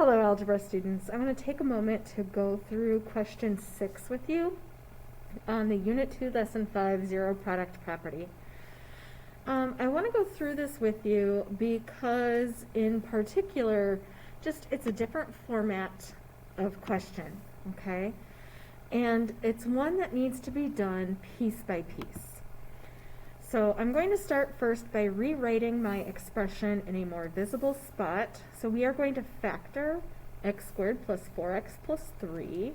Hello, algebra students. I'm going to take a moment to go through question 6 with you on the Unit 2, Lesson 5, Zero Product Property. I want to go through this with you because, in particular, it's a different format of question, okay? And it's one that needs to be done piece by piece. So I'm going to start first by rewriting my expression in a more visible spot. So we are going to factor x squared plus 4x plus 3.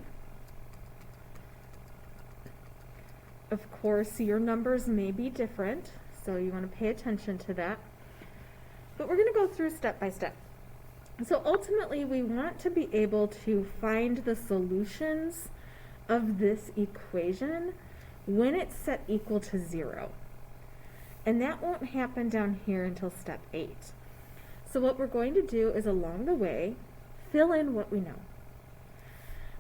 Of course, your numbers may be different, so you want to pay attention to that. But we're going to go through step by step. So ultimately, we want to be able to find the solutions of this equation when it's set equal to 0. And that won't happen down here until step 8. So what we're going to do is, along the way, fill in what we know.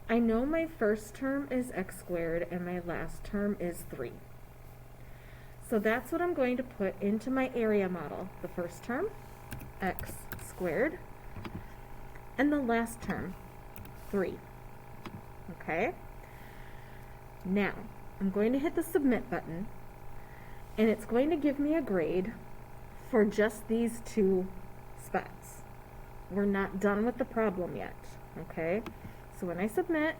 I know my first term is x squared and my last term is 3. So that's what I'm going to put into my area model. The first term, x squared, and the last term, 3. Okay? Now, I'm going to hit the submit button, and it's going to give me a grade for just these two spots. We're not done with the problem yet, okay? So when I submit,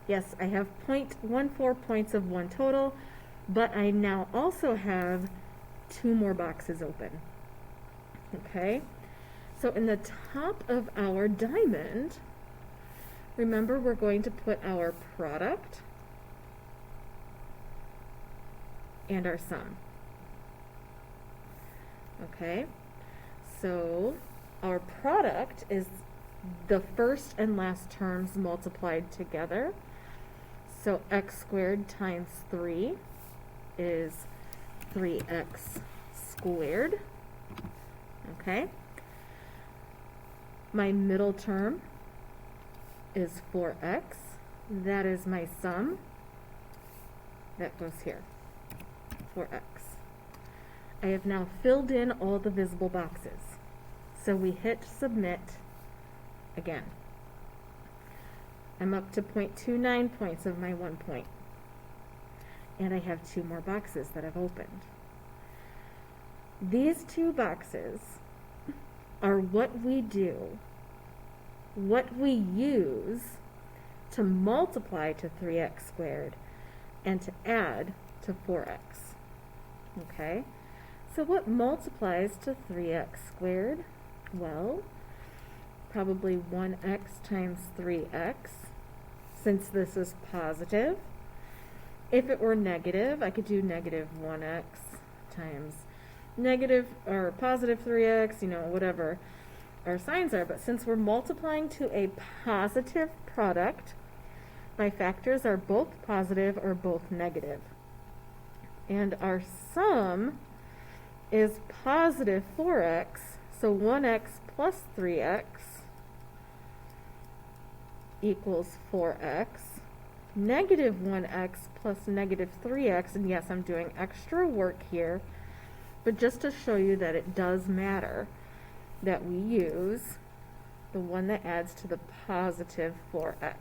yes, I have 0.14 points of one total, but I now also have 2 more boxes open, okay? So in the top of our diamond, remember we're going to put our product and our sum. Okay, so our product is the first and last terms multiplied together. So x squared times 3 is 3x squared. Okay, my middle term is 4x. That is my sum. That goes here, 4x. I have now filled in all the visible boxes. So we hit submit again. I'm up to 0.29 points of my 1 point. And I have 2 more boxes that I've opened. These 2 boxes are what we do, what we use to multiply to 3x squared and to add to 4x. Okay? So what multiplies to 3x squared? Well, probably 1x times 3x, since this is positive. If it were negative, I could do negative 1x times negative or positive 3x, whatever our signs are. But since we're multiplying to a positive product, my factors are both positive or both negative. And our sum is positive 4x, so 1x plus 3x equals 4x, negative 1x plus negative 3x, and yes, I'm doing extra work here, but just to show you that it does matter that we use the one that adds to the positive 4x.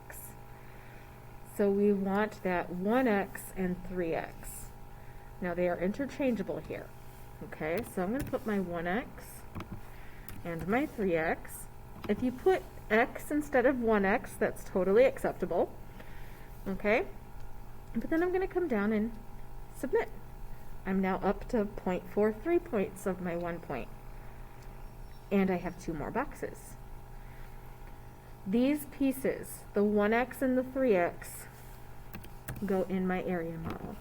So we want that 1x and 3x. Now they are interchangeable here. Okay, so I'm going to put my 1x and my 3x. If you put x instead of 1x, that's totally acceptable. Okay, but then I'm going to come down and submit. I'm now up to 0.43 points of my 1 point. And I have 2 more boxes. These pieces, the 1x and the 3x, go in my area model.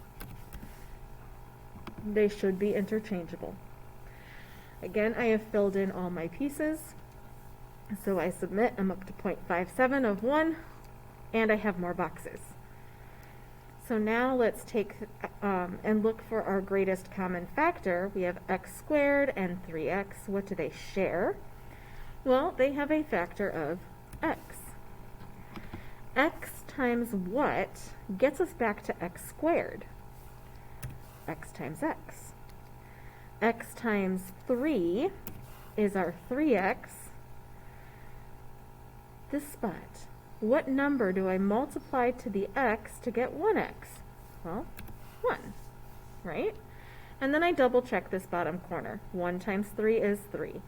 They should be interchangeable. Again, I have filled in all my pieces. So I submit. I'm up to 0.57 of 1, and I have more boxes. So now let's take and look for our greatest common factor. We have x squared and 3x. What do they share? Well, they have a factor of x. X times what gets us back to x squared? X times x. X times 3 is our 3x. this spot. What number do I multiply to the x to get 1x? Well, 1, right? And then I double check this bottom corner. 1 times 3 is 3.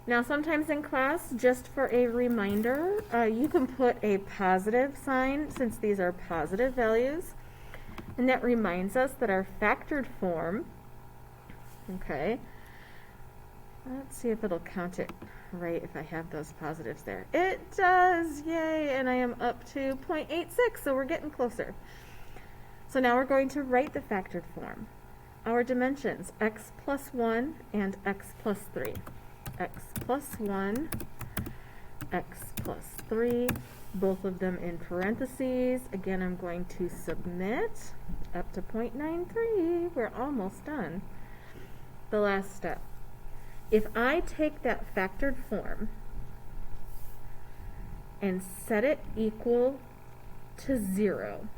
Now sometimes in class, just for a reminder, you can put a positive sign since these are positive values. And that reminds us that our factored form, okay, let's see if it'll count it right if I have those positives there. It does, yay, and I am up to 0.86, so we're getting closer. So now we're going to write the factored form. Our dimensions, x plus 1 and x plus 3. X plus 1, x plus 3, both of them in parentheses. Again, I'm going to submit up to 0.93. We're almost done. The last step. If I take that factored form and set it equal to 0,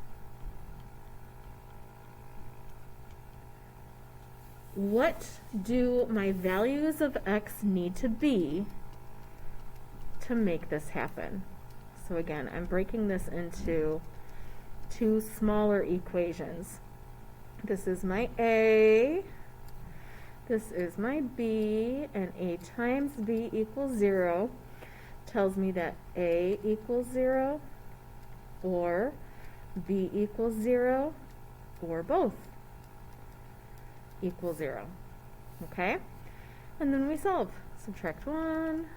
what do my values of x need to be to make this happen? So again, I'm breaking this into two smaller equations. This is my a, this is my b, and a times b equals 0 tells me that a equals 0 or b equals 0 or both equals 0. Okay? And then we solve. Subtract 1.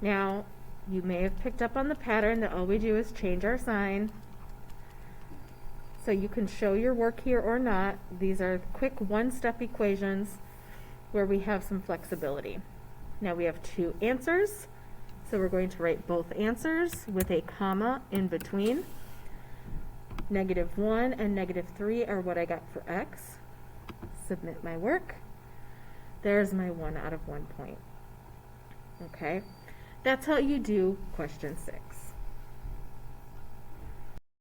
Now, you may have picked up on the pattern that all we do is change our sign. So you can show your work here or not. These are quick one-step equations where we have some flexibility. Now we have two answers. So we're going to write both answers with a comma in between. -1 and -3 are what I got for x. Submit my work. There's my 1 out of 1 point. Okay, that's how you do question 6.